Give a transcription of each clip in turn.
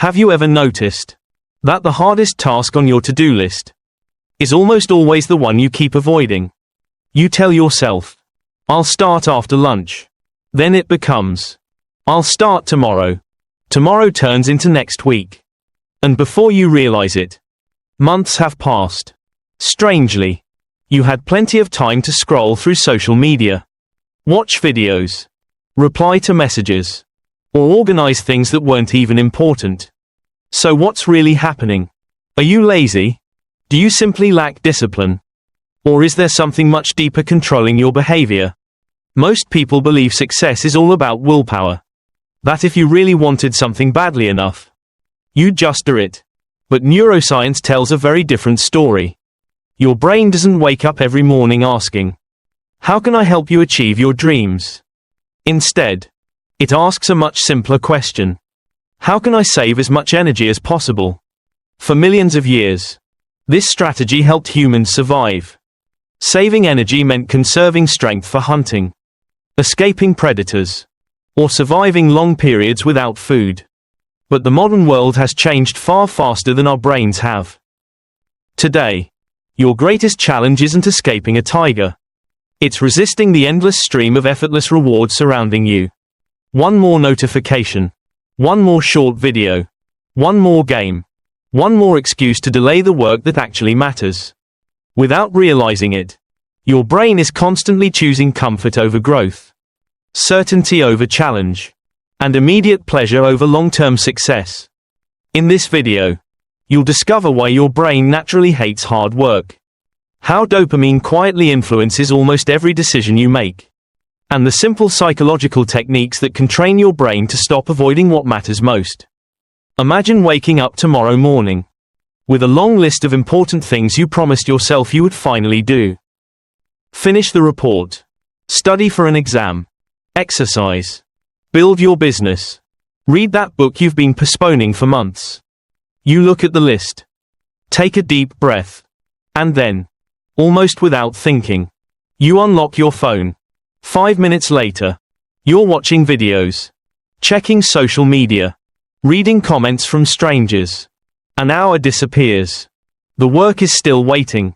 Have you ever noticed that the hardest task on your to-do list is almost always the one you keep avoiding? You tell yourself, I'll start after lunch. Then it becomes, I'll start tomorrow. Tomorrow turns into next week. And before you realize it, months have passed. Strangely, you had plenty of time to scroll through social media, watch videos, reply to messages, or organize things that weren't even important. So what's really happening? Are you lazy? Do you simply lack discipline? Or is there something much deeper controlling your behavior? Most people believe success is all about willpower. That if you really wanted something badly enough, you'd just do it. But neuroscience tells a very different story. Your brain doesn't wake up every morning asking, how can I help you achieve your dreams? Instead, it asks a much simpler question. How can I save as much energy as possible? For millions of years, this strategy helped humans survive. Saving energy meant conserving strength for hunting, escaping predators, or surviving long periods without food. But the modern world has changed far faster than our brains have. Today, your greatest challenge isn't escaping a tiger. It's resisting the endless stream of effortless rewards surrounding you. One more notification, one more short video, one more game, one more excuse to delay the work that actually matters. Without realizing it, your brain is constantly choosing comfort over growth, certainty over challenge, and immediate pleasure over long-term success. In this video, you'll discover why your brain naturally hates hard work, how dopamine quietly influences almost every decision you make, and the simple psychological techniques that can train your brain to stop avoiding what matters most. Imagine waking up tomorrow morning with a long list of important things you promised yourself you would finally do. Finish the report, study for an exam, exercise, build your business, read that book you've been postponing for months. You look at the list, take a deep breath, and then, almost without thinking, you unlock your phone. 5 minutes later, you're watching videos, checking social media, reading comments from strangers. An hour disappears. The work is still waiting.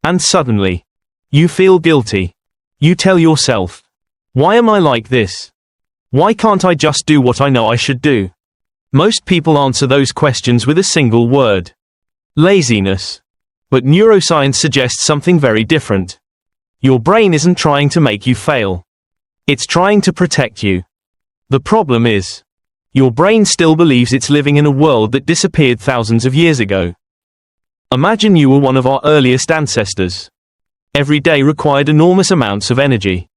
And suddenly, you feel guilty. You tell yourself, why am I like this? Why can't I just do what I know I should do? Most people answer those questions with a single word: laziness. But neuroscience suggests something very different. Your brain isn't trying to make you fail. It's trying to protect you. The problem is, your brain still believes it's living in a world that disappeared thousands of years ago. Imagine you were one of our earliest ancestors. Every day required enormous amounts of energy.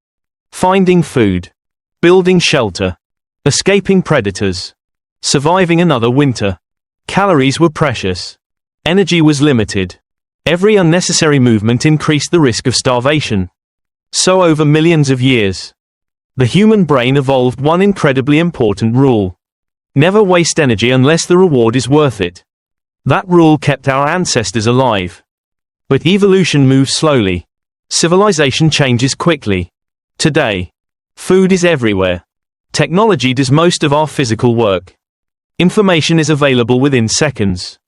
Finding food, building shelter, escaping predators, surviving another winter. Calories were precious. Energy was limited. Every unnecessary movement increased the risk of starvation. So over millions of years, the human brain evolved one incredibly important rule. Never waste energy unless the reward is worth it. That rule kept our ancestors alive. But evolution moves slowly. Civilization changes quickly. Today, food is everywhere. Technology does most of our physical work. Information is available within seconds.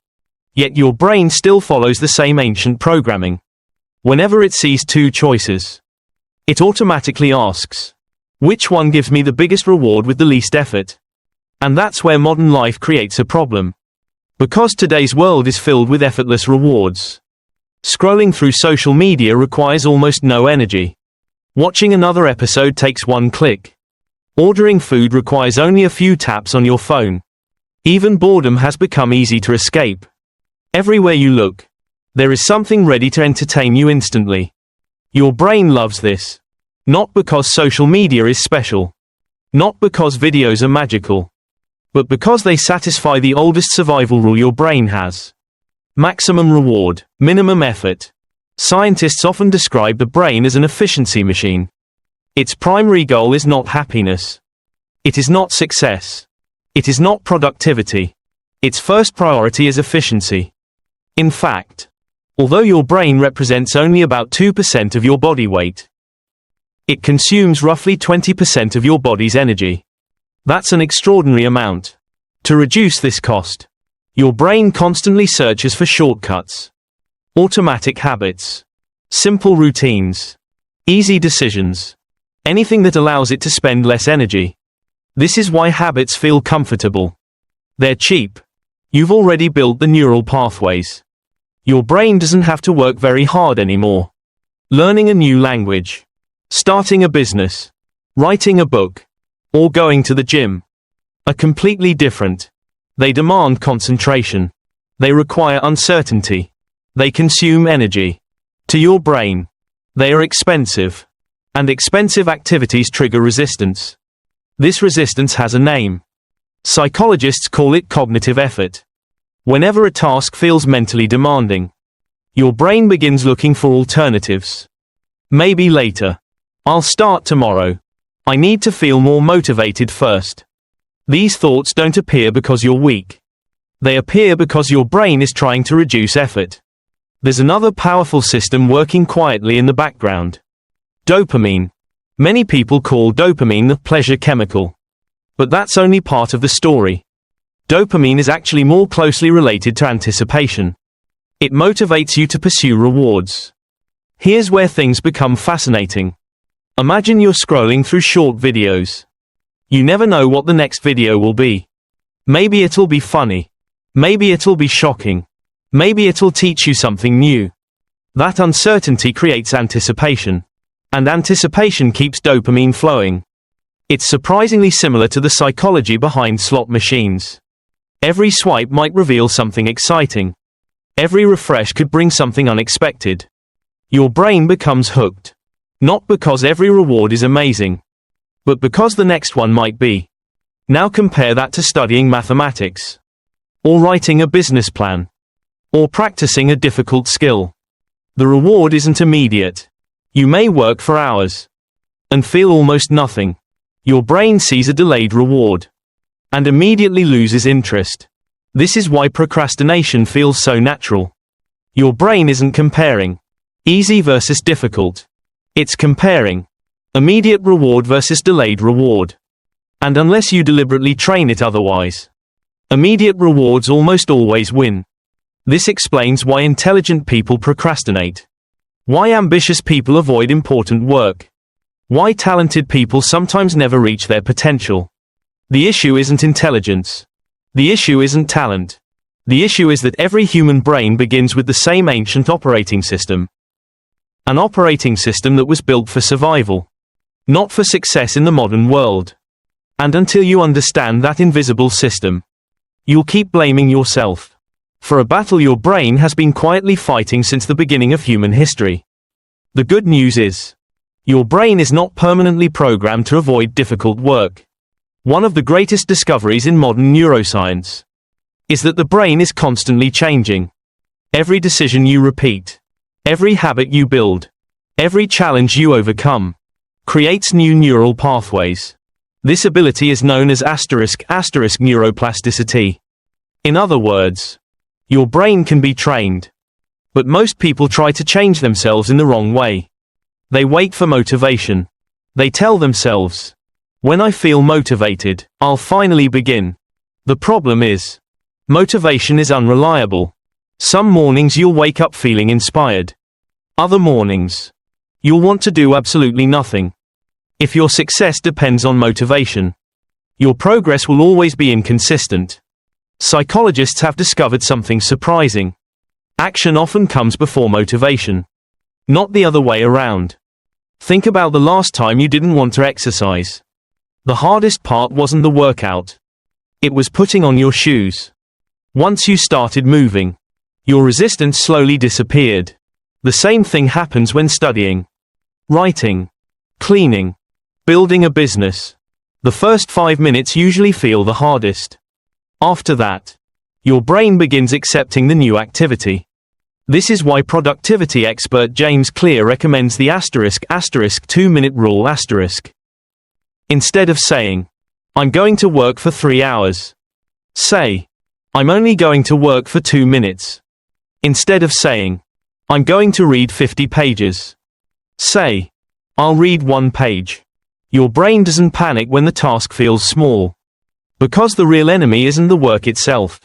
Yet your brain still follows the same ancient programming. Whenever it sees two choices, it automatically asks, which one gives me the biggest reward with the least effort? And that's where modern life creates a problem. Because today's world is filled with effortless rewards. Scrolling through social media requires almost no energy. Watching another episode takes one click. Ordering food requires only a few taps on your phone. Even boredom has become easy to escape. Everywhere you look, there is something ready to entertain you instantly. Your brain loves this. Not because social media is special. Not because videos are magical. But because they satisfy the oldest survival rule your brain has. Maximum reward, minimum effort. Scientists often describe the brain as an efficiency machine. Its primary goal is not happiness. It is not success. It is not productivity. Its first priority is efficiency. In fact, although your brain represents only about 2% of your body weight, it consumes roughly 20% of your body's energy. That's an extraordinary amount. To reduce this cost, your brain constantly searches for shortcuts. Automatic habits. Simple routines. Easy decisions. Anything that allows it to spend less energy. This is why habits feel comfortable. They're cheap. You've already built the neural pathways. Your brain doesn't have to work very hard anymore. Learning a new language. Starting a business. Writing a book. Or going to the gym are completely different. They demand concentration. They require uncertainty. They consume energy. To your brain, they are expensive. And expensive activities trigger resistance. This resistance has a name. Psychologists call it cognitive effort. Whenever a task feels mentally demanding, your brain begins looking for alternatives. Maybe later. I'll start tomorrow. I need to feel more motivated first. These thoughts don't appear because you're weak. They appear because your brain is trying to reduce effort. There's another powerful system working quietly in the background. Dopamine. Many people call dopamine the pleasure chemical. But that's only part of the story. Dopamine is actually more closely related to anticipation. It motivates you to pursue rewards. Here's where things become fascinating. Imagine you're scrolling through short videos. You never know what the next video will be. Maybe it'll be funny. Maybe it'll be shocking. Maybe it'll teach you something new. That uncertainty creates anticipation. And anticipation keeps dopamine flowing. It's surprisingly similar to the psychology behind slot machines. Every swipe might reveal something exciting. Every refresh could bring something unexpected. Your brain becomes hooked. Not because every reward is amazing, but because the next one might be. Now compare that to studying mathematics. Or writing a business plan. Or practicing a difficult skill. The reward isn't immediate. You may work for hours. And feel almost nothing. Your brain sees a delayed reward. And immediately loses interest. This is why procrastination feels so natural. Your brain isn't comparing easy versus difficult. It's comparing immediate reward versus delayed reward. And unless you deliberately train it otherwise, immediate rewards almost always win. This explains why intelligent people procrastinate. Why ambitious people avoid important work. Why talented people sometimes never reach their potential. The issue isn't intelligence. The issue isn't talent. The issue is that every human brain begins with the same ancient operating system. An operating system that was built for survival. Not for success in the modern world. And until you understand that invisible system, you'll keep blaming yourself for a battle your brain has been quietly fighting since the beginning of human history. The good news is, your brain is not permanently programmed to avoid difficult work. One of the greatest discoveries in modern neuroscience is that the brain is constantly changing. Every decision you repeat, every habit you build, every challenge you overcome, creates new neural pathways. This ability is known as *** neuroplasticity. In other words, your brain can be trained. But most people try to change themselves in the wrong way. They wait for motivation. They tell themselves, when I feel motivated, I'll finally begin. The problem is, motivation is unreliable. Some mornings you'll wake up feeling inspired. Other mornings, you'll want to do absolutely nothing. If your success depends on motivation, your progress will always be inconsistent. Psychologists have discovered something surprising. Action often comes before motivation. Not the other way around. Think about the last time you didn't want to exercise. The hardest part wasn't the workout. It was putting on your shoes. Once you started moving, your resistance slowly disappeared. The same thing happens when studying, writing, cleaning, building a business. The first 5 minutes usually feel the hardest. After that, your brain begins accepting the new activity. This is why productivity expert James Clear recommends the ** 2-minute rule **. Instead of saying, I'm going to work for 3 hours, say, I'm only going to work for 2 minutes. Instead of saying, I'm going to read 50 pages, say, I'll read 1 page. Your brain doesn't panic when the task feels small. Because the real enemy isn't the work itself.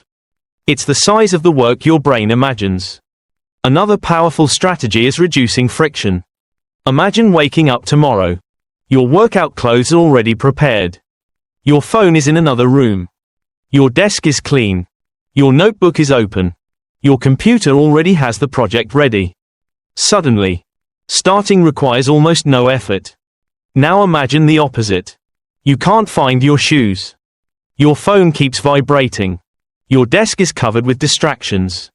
It's the size of the work your brain imagines. Another powerful strategy is reducing friction. Imagine waking up tomorrow. Your workout clothes are already prepared. Your phone is in another room. Your desk is clean. Your notebook is open. Your computer already has the project ready. Suddenly, starting requires almost no effort. Now imagine the opposite. You can't find your shoes. Your phone keeps vibrating. Your desk is covered with distractions.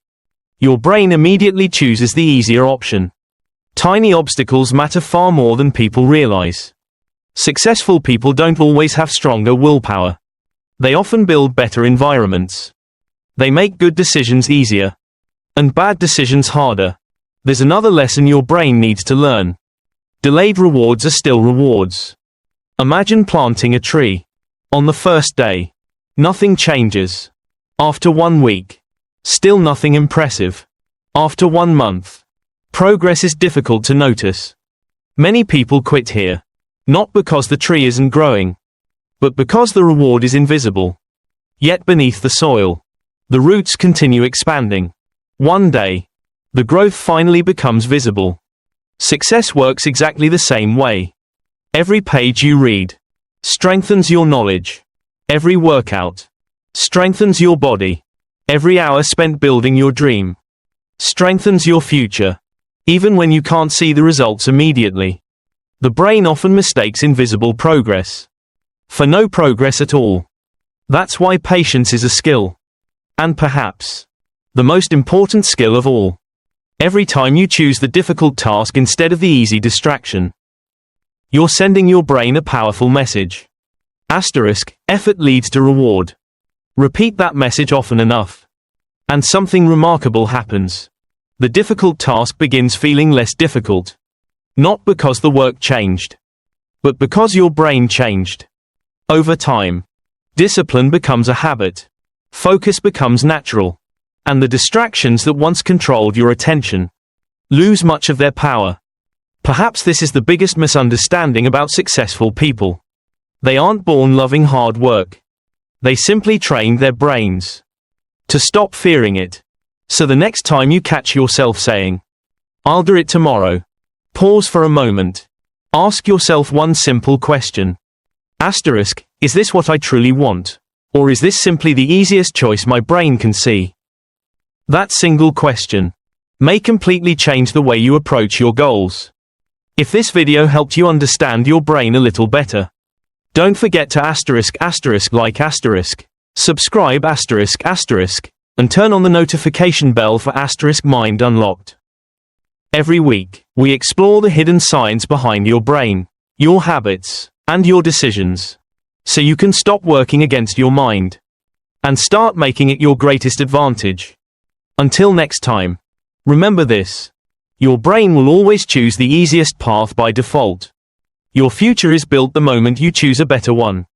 Your brain immediately chooses the easier option. Tiny obstacles matter far more than people realize. Successful people don't always have stronger willpower. They often build better environments. They make good decisions easier. And bad decisions harder. There's another lesson your brain needs to learn. Delayed rewards are still rewards. Imagine planting a tree. On the first day, nothing changes. After 1 week, still nothing impressive. After 1 month, progress is difficult to notice. Many people quit here. Not because the tree isn't growing, but because the reward is invisible. Yet beneath the soil, the roots continue expanding. One day, the growth finally becomes visible. Success works exactly the same way. Every page you read strengthens your knowledge. Every workout strengthens your body. Every hour spent building your dream strengthens your future. Even when you can't see the results immediately. The brain often mistakes invisible progress for no progress at all. That's why patience is a skill. And perhaps the most important skill of all. Every time you choose the difficult task instead of the easy distraction, you're sending your brain a powerful message. Effort leads to reward. Repeat that message often enough, and something remarkable happens. The difficult task begins feeling less difficult. Not because the work changed, but because your brain changed. Over time, discipline becomes a habit. Focus becomes natural. And the distractions that once controlled your attention lose much of their power. Perhaps this is the biggest misunderstanding about successful people. They aren't born loving hard work. They simply trained their brains to stop fearing it. So the next time you catch yourself saying, "I'll do it tomorrow," pause for a moment. Ask yourself one simple question. Is this what I truly want? Or is this simply the easiest choice my brain can see? That single question may completely change the way you approach your goals. If this video helped you understand your brain a little better, don't forget to like subscribe and turn on the notification bell for Mind Unlocked. Every week, we explore the hidden science behind your brain, your habits, and your decisions, so you can stop working against your mind and start making it your greatest advantage. Until next time, remember this: your brain will always choose the easiest path by default. Your future is built the moment you choose a better one.